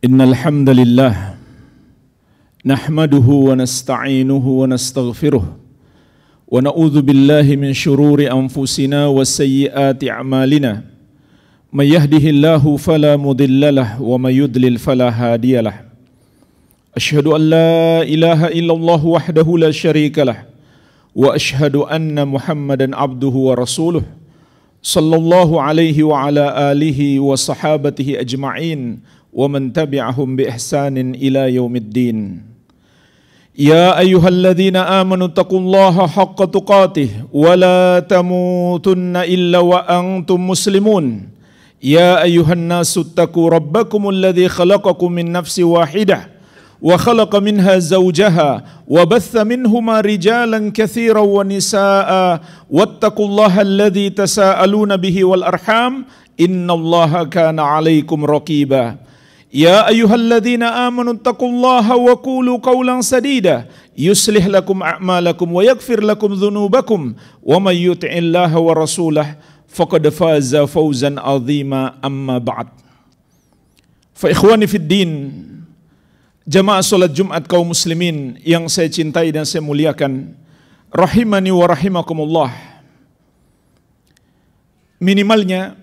Innal hamdalillah nahmaduhu wa nasta'inuhu wa nastaghfiruh wa na'udzu billahi min shururi anfusina wa sayyiati a'malina may yahdihillahu fala mudhillalah wa may yudlil fala hadiyalah. Asyhadu an la ilaha illallah wahdahu la syarikalah wa asyhadu anna Muhammadan abduhu wa rasuluh sallallahu alaihi wa ala alihi wa sahabatihi ajma'in wa man tabi'ahum bi ihsanin ila yaumiddin. Ya ayyuhalladzina amanu taqullaha haqqa tuqatih wa la tamutunna illa wa antum muslimun. Ya ayyuhan nasu taqu rabbakumul ladzi khalaqakum min nafsin wahidah wa khalaqa minha zawjaha wa batha minhuma rijalan katsiran wa nisaa wattaqullaha alladzi tasaaluna bihi wal arham innallaha kana 'alaikum raqiba. Ya ayyuhalladzina amanu taqullaha wa qulu qawlan sadida yuslih lakum a'malakum wa yaghfir lakum dhunubakum wa may yuti'illaha wa rasulahu faqad faza fawzan 'azima amma ba'd. Fa ikhwani fid din, jamaah salat Jumat kaum muslimin yang saya cintai dan saya muliakan, rahimani wa rahimakumullah. Minimalnya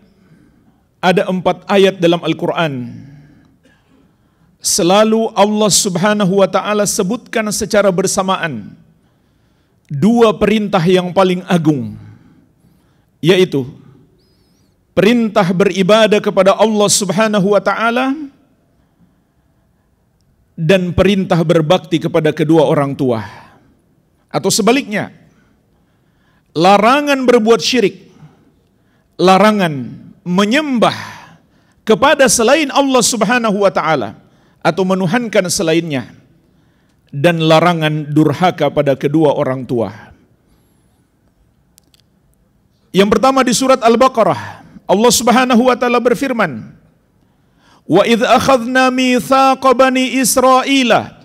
ada 4 ayat dalam Al-Quran selalu Allah subhanahu wa ta'ala sebutkan secara bersamaan 2 perintah yang paling agung, yaitu perintah beribadah kepada Allah subhanahu wa ta'ala dan perintah berbakti kepada kedua orang tua. Atau sebaliknya, larangan berbuat syirik, larangan menyembah kepada selain Allah subhanahu wa ta'ala atau menuhankan selainnya, dan larangan durhaka pada kedua orang tua. Yang pertama di surat Al-Baqarah, Allah subhanahu wa ta'ala berfirman, wa idh akhadna mitsaqa bani Israila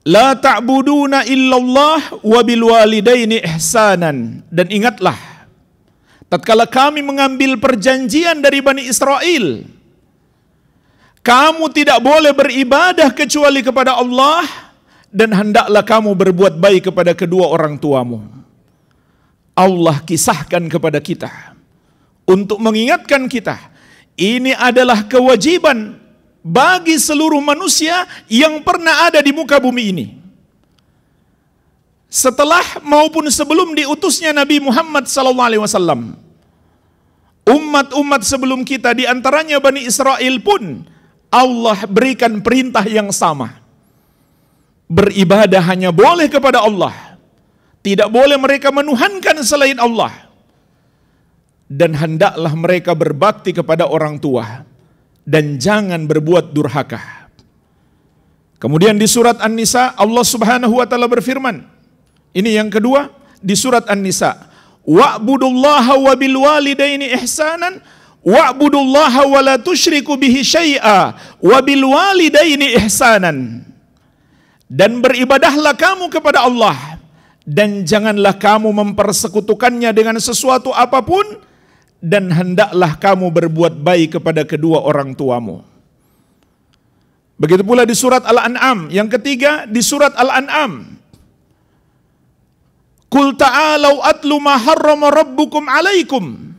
la ta'buduna illallah wa bil walidaini ihsanan. Dan ingatlah tatkala kami mengambil perjanjian dari Bani Israel, kamu tidak boleh beribadah kecuali kepada Allah dan hendaklah kamu berbuat baik kepada kedua orang tuamu. Allah kisahkan kepada kita untuk mengingatkan kita, ini adalah kewajiban bagi seluruh manusia yang pernah ada di muka bumi ini. Setelah maupun sebelum diutusnya Nabi Muhammad SAW, umat-umat sebelum kita, di antaranya Bani Israel pun, Allah berikan perintah yang sama. Beribadah hanya boleh kepada Allah, tidak boleh mereka menuhankan selain Allah, dan hendaklah mereka berbakti kepada orang tua dan jangan berbuat durhaka. Kemudian di surat An-Nisa Allah subhanahu wa ta'ala berfirman, ini yang kedua di surat An-Nisa, wa'budullaha wa bil walidaini ihsanan wa'budullaha wa la tusyriku bihi syai'a wa bil walidaini ihsanan. Dan beribadahlah kamu kepada Allah dan janganlah kamu mempersekutukannya dengan sesuatu apapun, dan hendaklah kamu berbuat baik kepada kedua orang tuamu. Begitu pula di surat Al-An'am, yang ketiga di surat Al-An'am, qul ta'alau atlu ma harrama rabbukum alaikum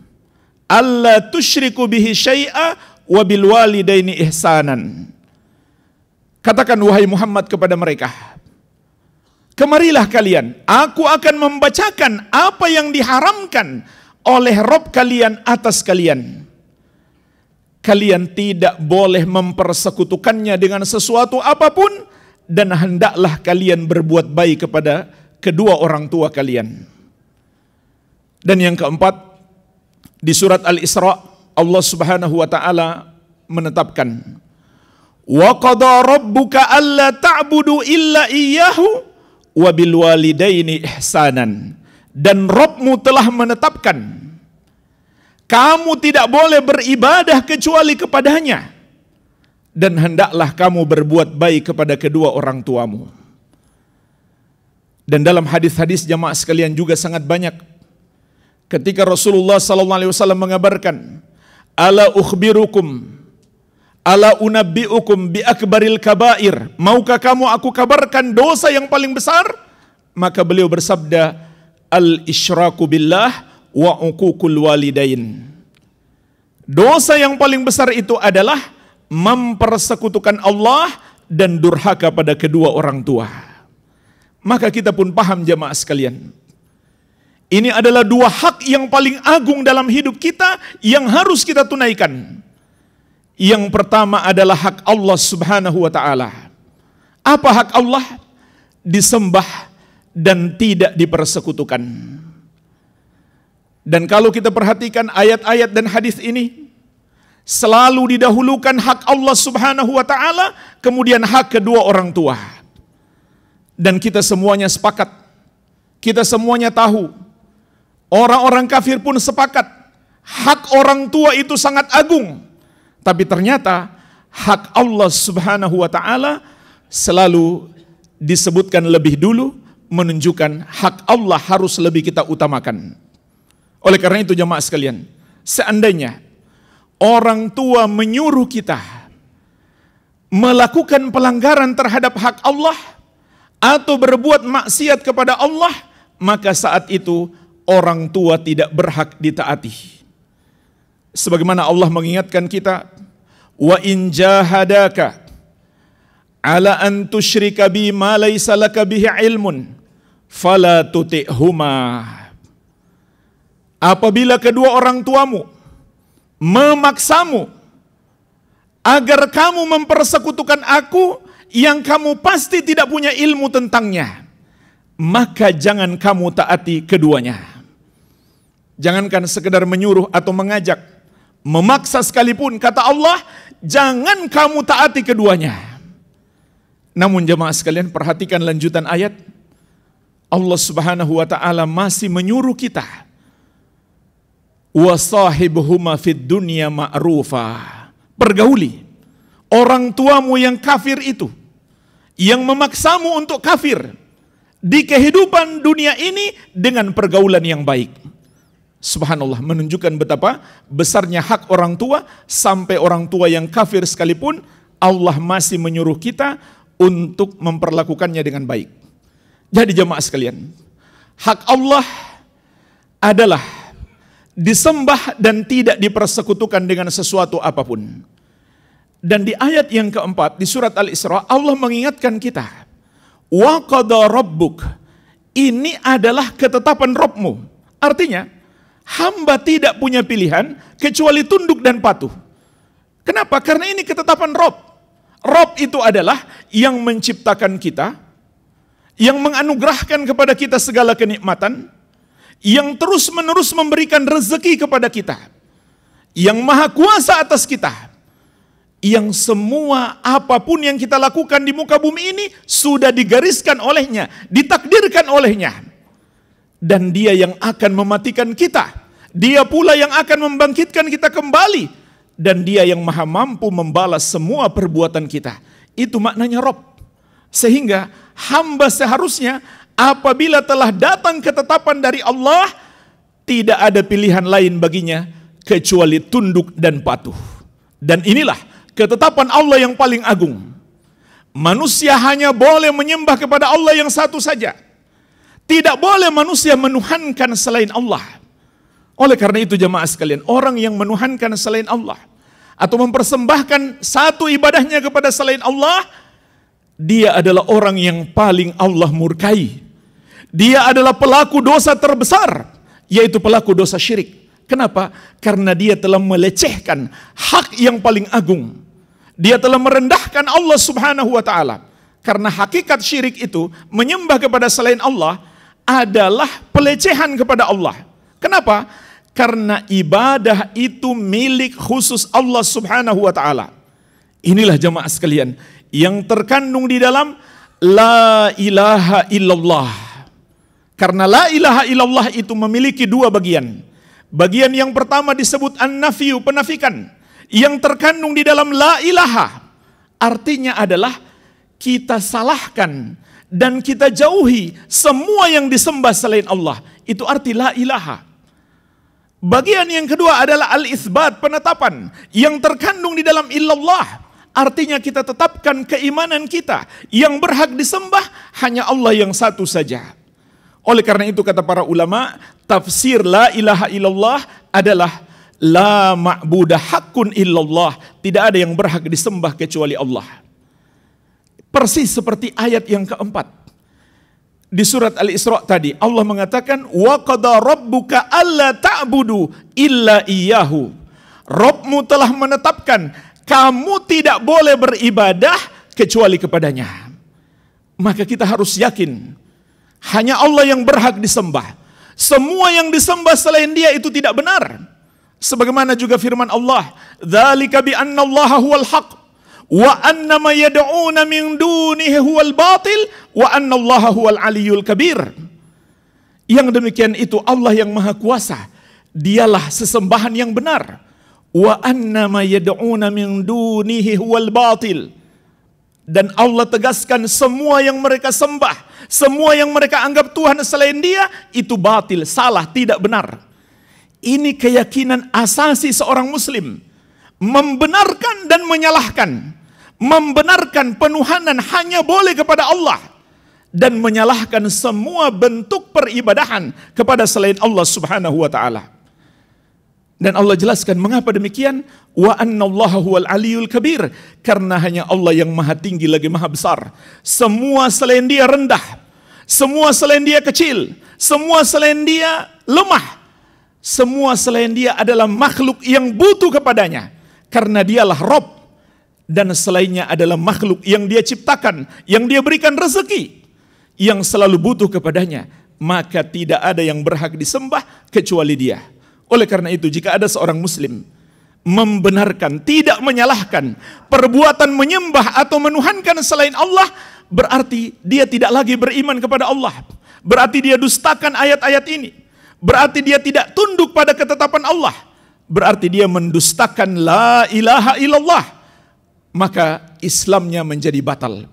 alla tusyriku bihi syai'a wa bil walidaini ihsanan. Katakan wahai Muhammad kepada mereka, kemarilah kalian, aku akan membacakan apa yang diharamkan oleh Rabb kalian atas kalian. Kalian tidak boleh mempersekutukannya dengan sesuatu apapun, dan hendaklah kalian berbuat baik kepada kedua orang tua kalian. Dan yang keempat di surat Al-Isra Allah subhanahu wa ta'ala menetapkan, wa qada rabbuka alla ta'budu illa iyyahu wa bil walidaini ihsanan. Dan Rabbmu telah menetapkan kamu tidak boleh beribadah kecuali kepadanya, dan hendaklah kamu berbuat baik kepada kedua orang tuamu. Dan dalam hadis-hadis jamaah sekalian juga sangat banyak ketika Rasulullah SAW mengabarkan, ala ukhbirukum Ala unabbi'ukum bi akbaril kabair. Maukah kamu aku kabarkan dosa yang paling besar? Maka beliau bersabda, al-isyraku billah wa uququl walidain. Dosa yang paling besar itu adalah mempersekutukan Allah dan durhaka pada kedua orang tua. Maka kita pun paham jamaah sekalian, ini adalah dua hak yang paling agung dalam hidup kita yang harus kita tunaikan. Yang pertama adalah hak Allah Subhanahu wa ta'ala. Apa hak Allah? Disembah dan tidak dipersekutukan. Dan kalau kita perhatikan ayat-ayat dan hadis ini, selalu didahulukan hak Allah Subhanahu wa ta'ala, kemudian hak kedua orang tua. Dan kita semuanya sepakat, kita semuanya tahu, orang-orang kafir pun sepakat, hak orang tua itu sangat agung. Tapi ternyata hak Allah Subhanahu wa ta'ala selalu disebutkan lebih dulu, menunjukkan hak Allah harus lebih kita utamakan. Oleh karena itu jamaah sekalian, seandainya orang tua menyuruh kita melakukan pelanggaran terhadap hak Allah atau berbuat maksiat kepada Allah, maka saat itu orang tua tidak berhak ditaati. Sebagaimana Allah mengingatkan kita, wa in jahadaka ala an tusyrika bi ma laysa laka bihi ilmun fala tuti'huma. Apabila kedua orang tuamu memaksamu agar kamu mempersekutukan aku yang kamu pasti tidak punya ilmu tentangnya, maka jangan kamu taati keduanya. Jangankan sekedar menyuruh atau mengajak, memaksa sekalipun, kata Allah, jangan kamu taati keduanya. Namun jemaah sekalian, perhatikan lanjutan ayat. Allah Subhanahu wa ta'ala masih menyuruh kita, wasahibhuma fid dunya ma'rufa. Pergauli orang tuamu yang kafir itu, yang memaksamu untuk kafir di kehidupan dunia ini dengan pergaulan yang baik. Subhanallah, menunjukkan betapa besarnya hak orang tua. Sampai orang tua yang kafir sekalipun Allah masih menyuruh kita untuk memperlakukannya dengan baik. Jadi jemaah sekalian, hak Allah adalah disembah dan tidak dipersekutukan dengan sesuatu apapun. Dan di ayat yang keempat di surat Al-Isra, Allah mengingatkan kita, wa qada rabbuk, ini adalah ketetapan Rabbmu. Artinya hamba tidak punya pilihan kecuali tunduk dan patuh. Kenapa? Karena ini ketetapan Rabb. Rabb itu adalah yang menciptakan kita, yang menganugerahkan kepada kita segala kenikmatan, yang terus-menerus memberikan rezeki kepada kita, yang maha kuasa atas kita, yang semua apapun yang kita lakukan di muka bumi ini sudah digariskan olehnya, ditakdirkan olehnya. Dan dia yang akan mematikan kita, dia pula yang akan membangkitkan kita kembali, dan dia yang maha mampu membalas semua perbuatan kita. Itu maknanya Rabb. Sehingga hamba seharusnya apabila telah datang ketetapan dari Allah, tidak ada pilihan lain baginya kecuali tunduk dan patuh. Dan inilah ketetapan Allah yang paling agung. Manusia hanya boleh menyembah kepada Allah yang satu saja. Tidak boleh manusia menuhankan selain Allah. Oleh karena itu jemaah sekalian, orang yang menuhankan selain Allah atau mempersembahkan satu ibadahnya kepada selain Allah, dia adalah orang yang paling Allah murkai. Dia adalah pelaku dosa terbesar, yaitu pelaku dosa syirik. Kenapa? Karena dia telah melecehkan hak yang paling agung. Dia telah merendahkan Allah Subhanahu wa ta'ala. Karena hakikat syirik itu, menyembah kepada selain Allah, adalah pelecehan kepada Allah. Kenapa? Karena ibadah itu milik khusus Allah Subhanahu wa ta'ala. Inilah jemaah sekalian yang terkandung di dalam la ilaha illallah. Karena la ilaha illallah itu memiliki dua bagian. Bagian yang pertama disebut an-nafyu, penafikan. Yang terkandung di dalam la ilaha, artinya adalah kita salahkan dan kita jauhi semua yang disembah selain Allah. Itu arti la ilaha. Bagian yang kedua adalah al-itsbat, penetapan yang terkandung di dalam illallah. Artinya kita tetapkan keimanan kita, yang berhak disembah hanya Allah yang satu saja. Oleh karena itu kata para ulama, tafsir la ilaha illallah adalah la ma'budah haqqun illallah. Tidak ada yang berhak disembah kecuali Allah. Persis seperti ayat yang keempat. Di surat Al-Isra tadi Allah mengatakan wa qada rabbuka alla ta'budu illa iyyahu. Rabbmu telah menetapkan kamu tidak boleh beribadah kecuali kepadanya. Maka kita harus yakin hanya Allah yang berhak disembah. Semua yang disembah selain Dia itu tidak benar. Sebagaimana juga firman Allah, dzalika bi anna Allaha huwal haqq wa anna ma yad'una min dunihi huwal batil wa anna Allaha huwal aliyyul kabir. Yang demikian itu Allah yang maha kuasa, Dialah sesembahan yang benar. Wa anna ma yad'una min dunihi huwal batil. Dan Allah tegaskan semua yang mereka sembah, semua yang mereka anggap Tuhan selain Dia itu batil, salah, tidak benar. Ini keyakinan asasi seorang muslim, membenarkan dan menyalahkan. Membenarkan penuhanan hanya boleh kepada Allah dan menyalahkan semua bentuk peribadahan kepada selain Allah Subhanahu wa taala. Dan Allah jelaskan mengapa demikian, wa annallaha huwal aliyyul kabir, karena hanya Allah yang maha tinggi lagi maha besar. Semua selain Dia rendah, semua selain Dia kecil, semua selain Dia lemah, semua selain Dia adalah makhluk yang butuh kepadanya, karena Dialah Rabb. Dan selainnya adalah makhluk yang Dia ciptakan, yang Dia berikan rezeki, yang selalu butuh kepadanya. Maka tidak ada yang berhak disembah kecuali Dia. Oleh karena itu jika ada seorang muslim membenarkan, tidak menyalahkan perbuatan menyembah atau menuhankan selain Allah, berarti dia tidak lagi beriman kepada Allah. Berarti dia dustakan ayat-ayat ini. Berarti dia tidak tunduk pada ketetapan Allah. Berarti dia mendustakan la ilaha illallah. Maka Islamnya menjadi batal.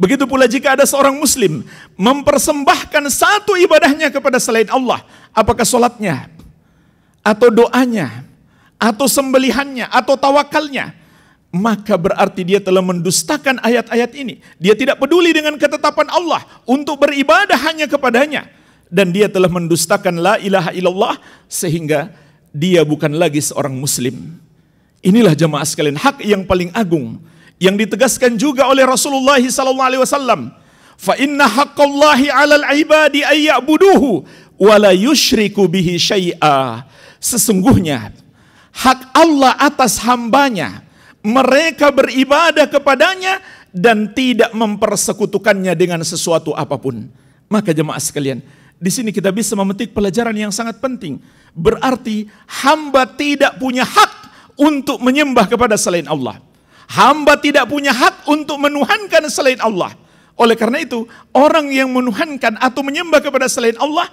Begitu pula jika ada seorang muslim mempersembahkan satu ibadahnya kepada selain Allah, apakah sholatnya, atau doanya, atau sembelihannya, atau tawakalnya, maka berarti dia telah mendustakan ayat-ayat ini. Dia tidak peduli dengan ketetapan Allah untuk beribadah hanya kepadanya, dan dia telah mendustakan la ilaha illallah, sehingga dia bukan lagi seorang muslim. Inilah jamaah sekalian hak yang paling agung yang ditegaskan juga oleh Rasulullah SAW. Fa inna haqqallahi 'alal 'ibadi ay ya'buduhu wa la yusyriku bihi syai'a. Sesungguhnya hak Allah atas hambanya, mereka beribadah kepadanya dan tidak mempersekutukannya dengan sesuatu apapun. Maka jemaah sekalian, di sini kita bisa memetik pelajaran yang sangat penting. Berarti hamba tidak punya hak untuk menyembah kepada selain Allah. Hamba tidak punya hak untuk menuhankan selain Allah. Oleh karena itu, orang yang menuhankan atau menyembah kepada selain Allah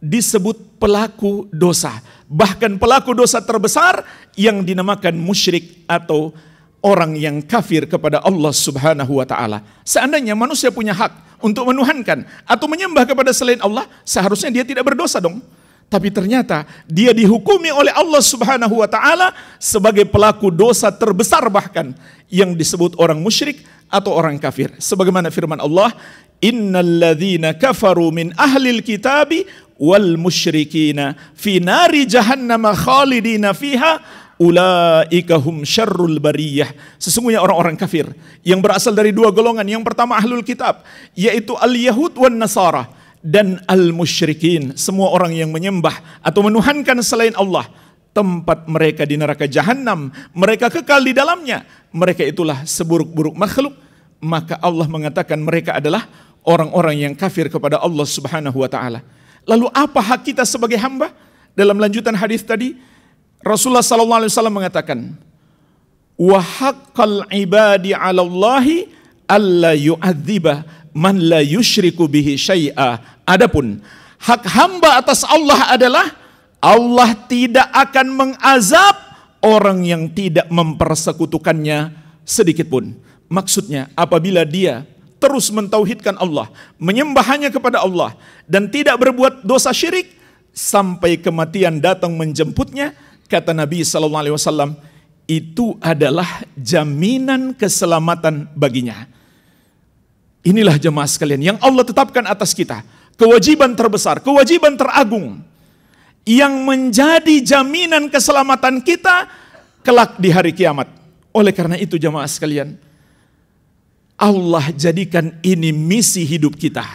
disebut pelaku dosa. Bahkan pelaku dosa terbesar yang dinamakan musyrik atau orang yang kafir kepada Allah Subhanahu wa taala. Seandainya manusia punya hak untuk menuhankan atau menyembah kepada selain Allah, seharusnya dia tidak berdosa dong. Tapi ternyata dia dihukumi oleh Allah Subhanahu wa taala sebagai pelaku dosa terbesar, bahkan yang disebut orang musyrik atau orang kafir. Sebagaimana firman Allah, innalladzina kafaru min ahlil kitabi wal musyrikina fi nari jahannam khalidina fiha ulaika hum syarrul bariyah. Sesungguhnya orang-orang kafir yang berasal dari dua golongan. Yang pertama ahlul kitab, yaitu al-yahud wan nasara, dan al-musyrikin, semua orang yang menyembah atau menuhankan selain Allah, tempat mereka di neraka jahanam, mereka kekal di dalamnya. Mereka itulah seburuk-buruk makhluk. Maka Allah mengatakan mereka adalah orang-orang yang kafir kepada Allah Subhanahu wa taala. Lalu apa hak kita sebagai hamba? Dalam lanjutan hadis tadi, Rasulullah sallallahu alaihi wasallam mengatakan, "Wa haqqal ibadi 'ala Allahi alla yu'adziba man la yusyriku bihi syai'a." Adapun hak hamba atas Allah adalah Allah tidak akan mengazab orang yang tidak mempersekutukannya sedikit pun. Maksudnya apabila dia terus mentauhidkan Allah, menyembah hanya kepada Allah dan tidak berbuat dosa syirik, sampai kematian datang menjemputnya, kata Nabi SAW, itu adalah jaminan keselamatan baginya. Inilah jemaah sekalian yang Allah tetapkan atas kita, kewajiban terbesar, kewajiban teragung, yang menjadi jaminan keselamatan kita kelak di hari kiamat. Oleh karena itu jemaah sekalian, Allah jadikan ini misi hidup kita.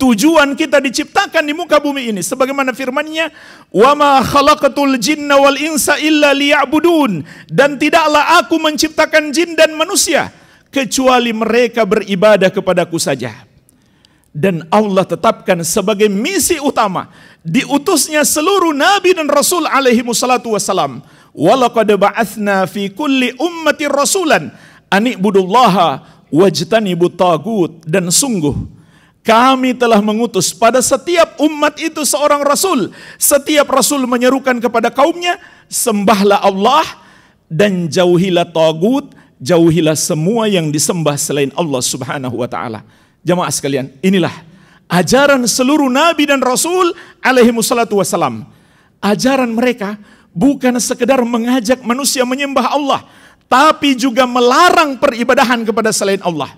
Tujuan kita diciptakan di muka bumi ini, sebagaimana firman-Nya, "Wa ma khalaqatul jinna wal insa illa liya'budun." Dan tidaklah aku menciptakan jin dan manusia kecuali mereka beribadah kepadaku saja. Dan Allah tetapkan sebagai misi utama diutusnya seluruh nabi dan rasul alaihi wassalatu wassalam. "Wa laqad ba'atsna fi kulli ummatin rasulan an i'budullaha wajtanibut tagut." Dan sungguh kami telah mengutus pada setiap umat itu seorang rasul. Setiap rasul menyerukan kepada kaumnya, sembahlah Allah dan jauhilah tagut, jauhilah semua yang disembah selain Allah Subhanahu wa taala. Jamaah sekalian, inilah ajaran seluruh nabi dan rasul alaihi wassalatu wassalam. Ajaran mereka bukan sekedar mengajak manusia menyembah Allah, tapi juga melarang peribadahan kepada selain Allah.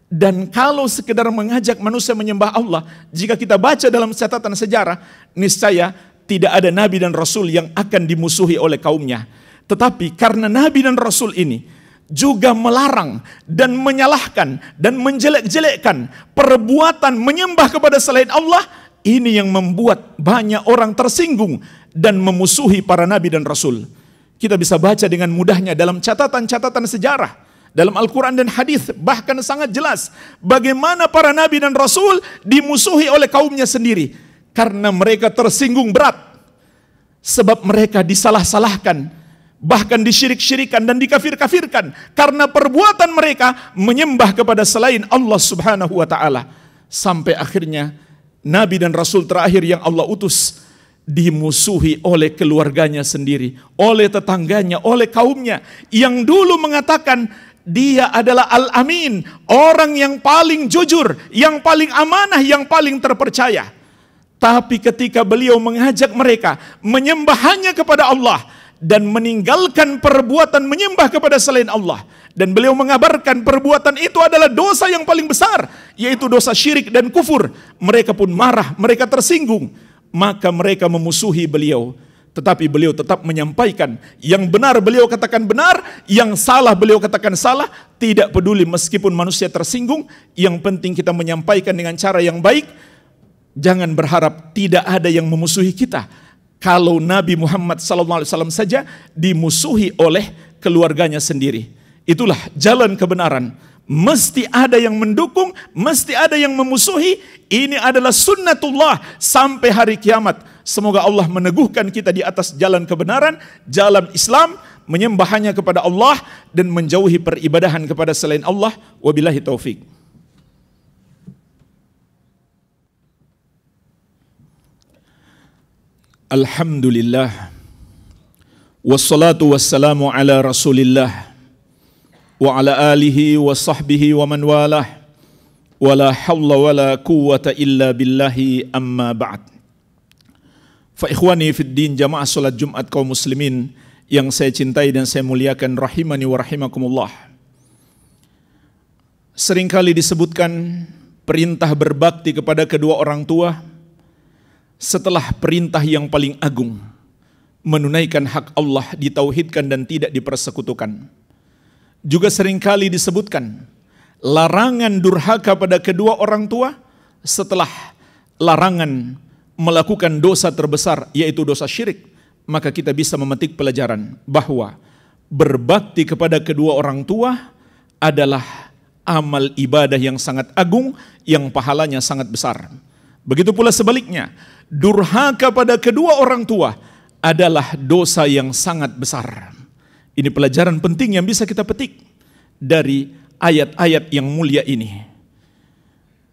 Dan kalau sekedar mengajak manusia menyembah Allah, jika kita baca dalam catatan sejarah, niscaya tidak ada nabi dan rasul yang akan dimusuhi oleh kaumnya. Tetapi karena nabi dan rasul ini juga melarang dan menyalahkan dan menjelek-jelekkan perbuatan menyembah kepada selain Allah, ini yang membuat banyak orang tersinggung dan memusuhi para nabi dan rasul. Kita bisa baca dengan mudahnya dalam catatan-catatan sejarah, dalam Al-Quran dan hadis, bahkan sangat jelas bagaimana para nabi dan rasul dimusuhi oleh kaumnya sendiri karena mereka tersinggung berat, sebab mereka disalah-salahkan, bahkan disyirik-syirikan dan dikafir-kafirkan karena perbuatan mereka menyembah kepada selain Allah Subhanahu wa taala. Sampai akhirnya nabi dan rasul terakhir yang Allah utus dimusuhi oleh keluarganya sendiri, oleh tetangganya, oleh kaumnya yang dulu mengatakan dia adalah Al-Amin, orang yang paling jujur, yang paling amanah, yang paling terpercaya. Tapi ketika beliau mengajak mereka menyembah hanya kepada Allah dan meninggalkan perbuatan menyembah kepada selain Allah, dan beliau mengabarkan perbuatan itu adalah dosa yang paling besar, yaitu dosa syirik dan kufur, mereka pun marah, mereka tersinggung, maka mereka memusuhi beliau. Tetapi beliau tetap menyampaikan yang benar beliau katakan benar, yang salah beliau katakan salah, tidak peduli meskipun manusia tersinggung, yang penting kita menyampaikan dengan cara yang baik. Jangan berharap tidak ada yang memusuhi kita. Kalau Nabi Muhammad SAW saja dimusuhi oleh keluarganya sendiri. Itulah jalan kebenaran. Mesti ada yang mendukung, mesti ada yang memusuhi. Ini adalah sunnatullah sampai hari kiamat. Semoga Allah meneguhkan kita di atas jalan kebenaran, jalan Islam, menyembah hanya kepada Allah dan menjauhi peribadahan kepada selain Allah. Wabillahi taufik. Alhamdulillah, wassalatu wassalamu ala rasulillah wa ala alihi wa sahbihi wa man walah, wa la hawla wa la quwwata illa billahi, amma ba'd. Fa ikhwani fid din, jamaah salat Jumat kaum muslimin yang saya cintai dan saya muliakan, rahimani wa rahimakumullah. Seringkali disebutkan perintah berbakti kepada kedua orang tua setelah perintah yang paling agung, menunaikan hak Allah, ditauhidkan dan tidak dipersekutukan. Juga seringkali disebutkan larangan durhaka pada kedua orang tua setelah larangan melakukan dosa terbesar, yaitu dosa syirik. Maka kita bisa memetik pelajaran bahwa berbakti kepada kedua orang tua adalah amal ibadah yang sangat agung, yang pahalanya sangat besar. Begitu pula sebaliknya, durhaka pada kedua orang tua adalah dosa yang sangat besar. Ini pelajaran penting yang bisa kita petik dari ayat-ayat yang mulia ini.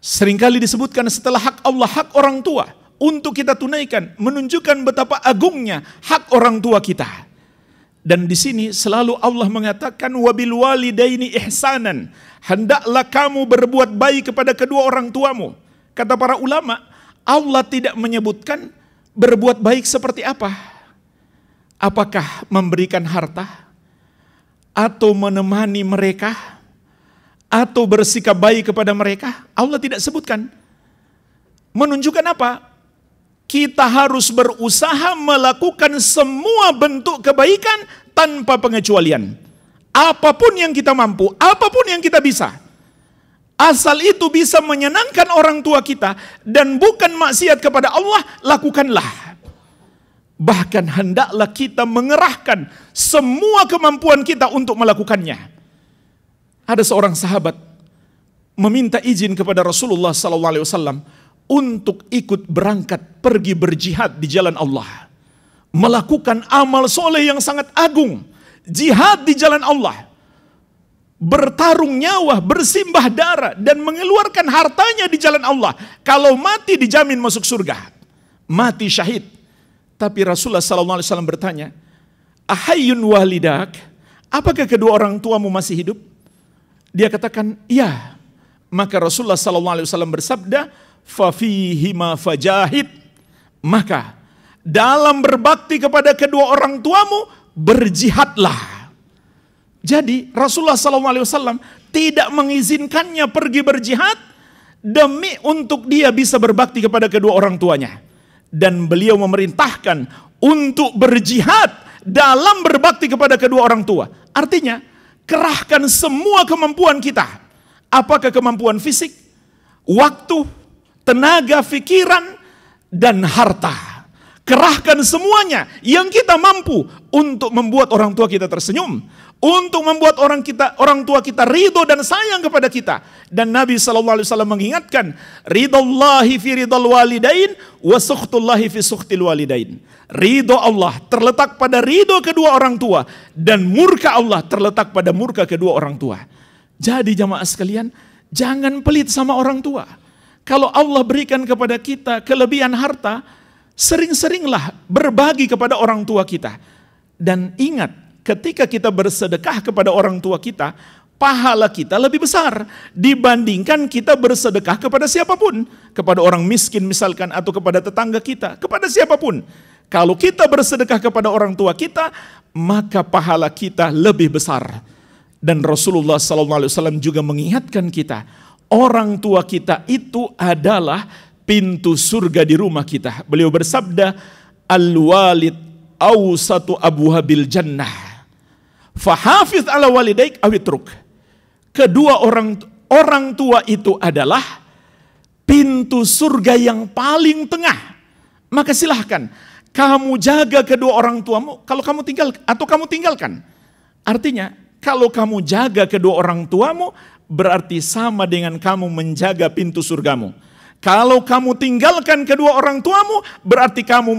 Seringkali disebutkan setelah hak Allah, hak orang tua untuk kita tunaikan, menunjukkan betapa agungnya hak orang tua kita. Dan di sini selalu Allah mengatakan wabil walidaini ihsanan, hendaklah kamu berbuat baik kepada kedua orang tuamu. Kata para ulama, Allah tidak menyebutkan Berbuat baik seperti apa? Apakah memberikan harta? Atau menemani mereka? Atau bersikap baik kepada mereka? Allah tidak sebutkan. Menunjukkan apa? Kita harus berusaha melakukan semua bentuk kebaikan tanpa pengecualian. Apapun yang kita mampu, apapun yang kita bisa. Asal itu bisa menyenangkan orang tua kita dan bukan maksiat kepada Allah, lakukanlah. Bahkan hendaklah kita mengerahkan semua kemampuan kita untuk melakukannya. Ada seorang sahabat meminta izin kepada Rasulullah SAW untuk ikut berangkat pergi berjihad di jalan Allah. Melakukan amal soleh yang sangat agung. Jihad di jalan Allah. Bertarung nyawa, bersimbah darah, dan mengeluarkan hartanya di jalan Allah. Kalau mati dijamin masuk surga. Mati syahid. Tapi Rasulullah SAW bertanya, Ahayyun walidak, apakah kedua orang tuamu masih hidup? Dia katakan, iya. Maka Rasulullah SAW bersabda, Fafihima fajahid. Maka dalam berbakti kepada kedua orang tuamu, berjihadlah. Jadi Rasulullah SAW tidak mengizinkannya pergi berjihad demi untuk dia bisa berbakti kepada kedua orang tuanya. Dan beliau memerintahkan untuk berjihad dalam berbakti kepada kedua orang tua. Artinya, kerahkan semua kemampuan kita. Apakah kemampuan fisik, waktu, tenaga, pikiran, dan harta. Kerahkan semuanya yang kita mampu untuk membuat orang tua kita tersenyum, untuk membuat orang tua kita ridho dan sayang kepada kita. Dan Nabi SAW mengingatkan, ridallahi fi ridal walidain wa sukhtullahi fi sukhtil walidain. Ridho Allah terletak pada ridho kedua orang tua, dan murka Allah terletak pada murka kedua orang tua. Jadi jamaah sekalian, jangan pelit sama orang tua. Kalau Allah berikan kepada kita kelebihan harta, sering-seringlah berbagi kepada orang tua kita. Dan ingat, ketika kita bersedekah kepada orang tua kita, pahala kita lebih besar dibandingkan kita bersedekah kepada siapapun. Kepada orang miskin misalkan, atau kepada tetangga kita, kepada siapapun. Kalau kita bersedekah kepada orang tua kita, maka pahala kita lebih besar. Dan Rasulullah SAW juga mengingatkan kita, orang tua kita itu adalah pintu surga di rumah kita. Beliau bersabda, al-walid awsatu abwabil jannah. Fahafiz ala walidaik awitruk. Kedua orang tua itu adalah pintu surga yang paling tengah. Maka silahkan kamu jaga kedua orang tuamu kalau kamu tinggalkan. Artinya, kalau kamu jaga kedua orang tuamu, berarti sama dengan kamu menjaga pintu surgamu. Kalau kamu tinggalkan kedua orang tuamu, berarti kamu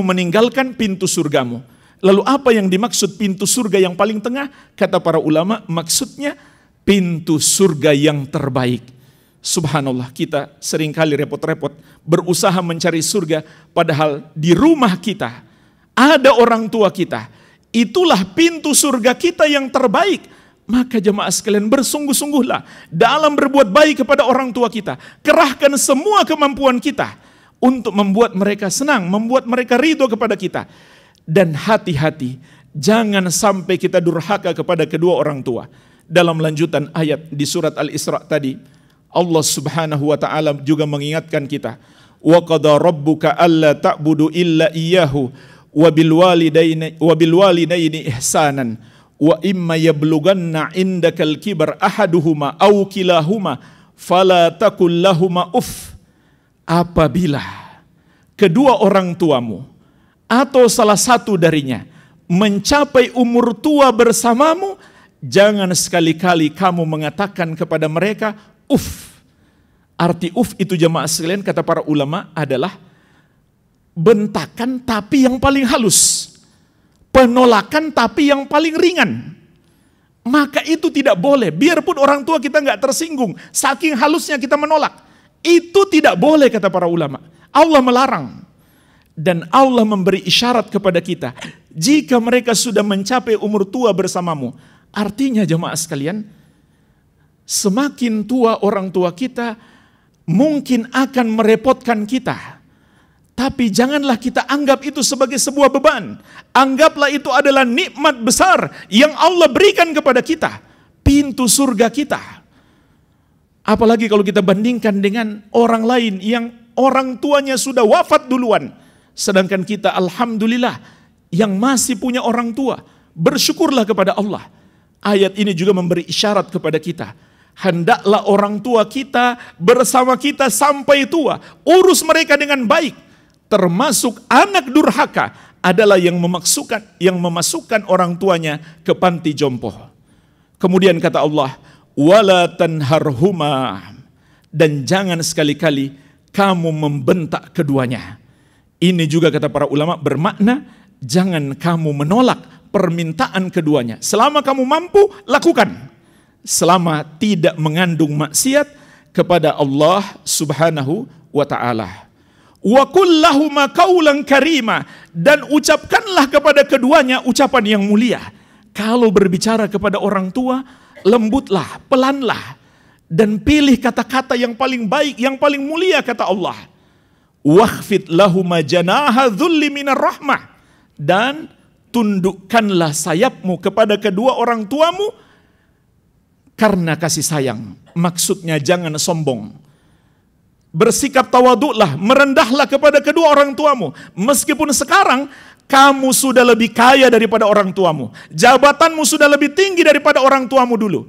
meninggalkan pintu surgamu. Lalu apa yang dimaksud pintu surga yang paling tengah? Kata para ulama, maksudnya pintu surga yang terbaik. Subhanallah, kita seringkali repot-repot berusaha mencari surga, padahal di rumah kita ada orang tua kita. Itulah pintu surga kita yang terbaik. Maka jemaah sekalian, bersungguh-sungguhlah dalam berbuat baik kepada orang tua kita. Kerahkan semua kemampuan kita untuk membuat mereka senang, membuat mereka ridho kepada kita. Dan hati-hati, jangan sampai kita durhaka kepada kedua orang tua. Dalam lanjutan ayat di surat Al-Isra tadi, Allah Subhanahu wa taala juga mengingatkan kita, wa qada rabbuka alla ta'budu illa iyyahu wa bil walidaini ihsanan wa imma yablughanna indakal kibar ahaduhuma aw kilahuma fala taqul lahumā uff. Apabila kedua orang tuamu atau salah satu darinya mencapai umur tua bersamamu, jangan sekali-kali kamu mengatakan kepada mereka uff. Arti uff itu jemaah sekalian, kata para ulama, adalah bentakan tapi yang paling halus, penolakan tapi yang paling ringan. Maka itu tidak boleh, biarpun orang tua kita nggak tersinggung, saking halusnya kita menolak, itu tidak boleh kata para ulama. Allah melarang. Dan Allah memberi isyarat kepada kita, jika mereka sudah mencapai umur tua bersamamu. Artinya jemaah sekalian, semakin tua orang tua kita, mungkin akan merepotkan kita. Tapi janganlah kita anggap itu sebagai sebuah beban. Anggaplah itu adalah nikmat besar yang Allah berikan kepada kita. Pintu surga kita. Apalagi kalau kita bandingkan dengan orang lain yang orang tuanya sudah wafat duluan. Sedangkan kita alhamdulillah yang masih punya orang tua. Bersyukurlah kepada Allah. Ayat ini juga memberi isyarat kepada kita. Hendaklah orang tua kita bersama kita sampai tua. Urus mereka dengan baik. Termasuk anak durhaka adalah yang memasukkan orang tuanya ke panti jompo. Kemudian kata Allah, wala tanharhuma, dan jangan sekali-kali kamu membentak keduanya. Ini juga kata para ulama bermakna jangan kamu menolak permintaan keduanya. Selama kamu mampu, lakukan. Selama tidak mengandung maksiat kepada Allah Subhanahu wa ta'ala. Wa qul lahuma qawlan karima, dan ucapkanlah kepada keduanya ucapan yang mulia. Kalau berbicara kepada orang tua, lembutlah, pelanlah, dan pilih kata-kata yang paling baik, yang paling mulia kata Allah. Wakhfid lahuma janaha dhulli minar rahmah, dan tundukkanlah sayapmu kepada kedua orang tuamu karena kasih sayang. Maksudnya jangan sombong. Bersikap tawaduklah, merendahlah kepada kedua orang tuamu. Meskipun sekarang kamu sudah lebih kaya daripada orang tuamu. Jabatanmu sudah lebih tinggi daripada orang tuamu dulu.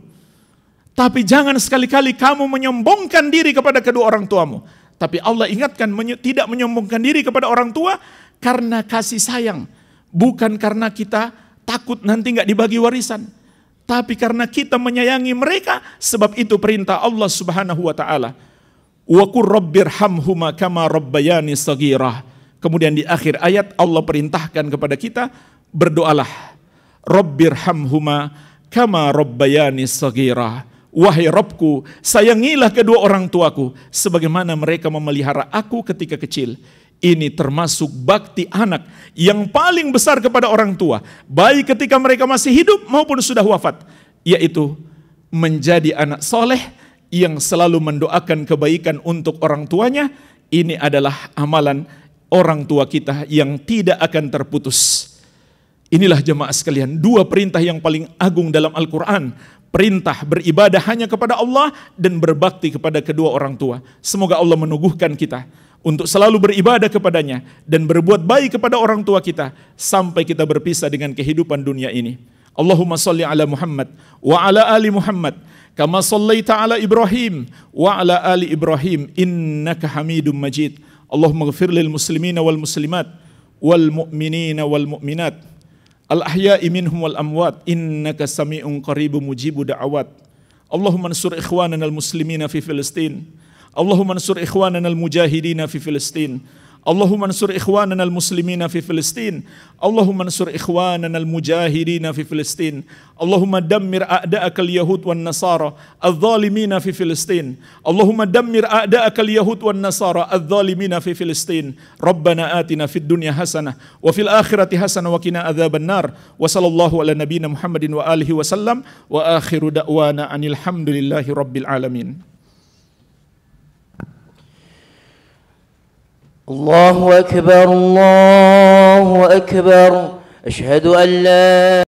Tapi jangan sekali-kali kamu menyombongkan diri kepada kedua orang tuamu. Tapi Allah ingatkan tidak menyombongkan diri kepada orang tua karena kasih sayang. Bukan karena kita takut nanti nggak dibagi warisan. Tapi karena kita menyayangi mereka, sebab itu perintah Allah Subhanahu wa ta'ala. Wa qur rabbirhamhuma kama rabbayani shaghirah. Kemudian di akhir ayat Allah perintahkan kepada kita, berdoalah. Rabbirhamhuma kama rabbayani shaghirah. Wahai Rabbku, sayangilah kedua orang tuaku sebagaimana mereka memelihara aku ketika kecil. Ini termasuk bakti anak yang paling besar kepada orang tua, baik ketika mereka masih hidup maupun sudah wafat, yaitu menjadi anak soleh yang selalu mendoakan kebaikan untuk orang tuanya. Ini adalah amalan orang tua kita yang tidak akan terputus. Inilah jemaah sekalian, dua perintah yang paling agung dalam Al-Quran. Perintah beribadah hanya kepada Allah dan berbakti kepada kedua orang tua. Semoga Allah menuguhkan kita untuk selalu beribadah kepadanya dan berbuat baik kepada orang tua kita sampai kita berpisah dengan kehidupan dunia ini. Allahumma salli ala Muhammad wa ala ali Muhammad kama sallaita ala Ibrahim wa ala ali Ibrahim innaka Hamidum Majid. Allahumma ghfir lil muslimina wal muslimat wal mu'minina wal mu'minat al ahya'i minhum wal amwat innaka sami'un qaribun mujibud da'awat. Allahumma ansur ikhwanana al muslimina fi Filistin. Allahumma ansur ikhwanana al mujahidina fi Filistin. Allahumma ansur ikhwanana al muslimina fi Filistin. Allahumma ansur ikhwanana al mujahidina fi Filistin. Allahumma dammir a'da'aka al yahud wan nasara adh-dhalimina fi Filistin. Allahumma dammir a'da'aka al yahud wan nasara adh-dhalimina fi Filistin. Rabbana atina fid dunya hasanah wa fil akhirati hasanah wa qina adzaban nar. Wa sallallahu ala nabiyyina Muhammadin wa alihi wasallam wa akhiru da'wana anil hamdulillahi rabbil alamin. الله أكبر الله أكبر أشهد أن لا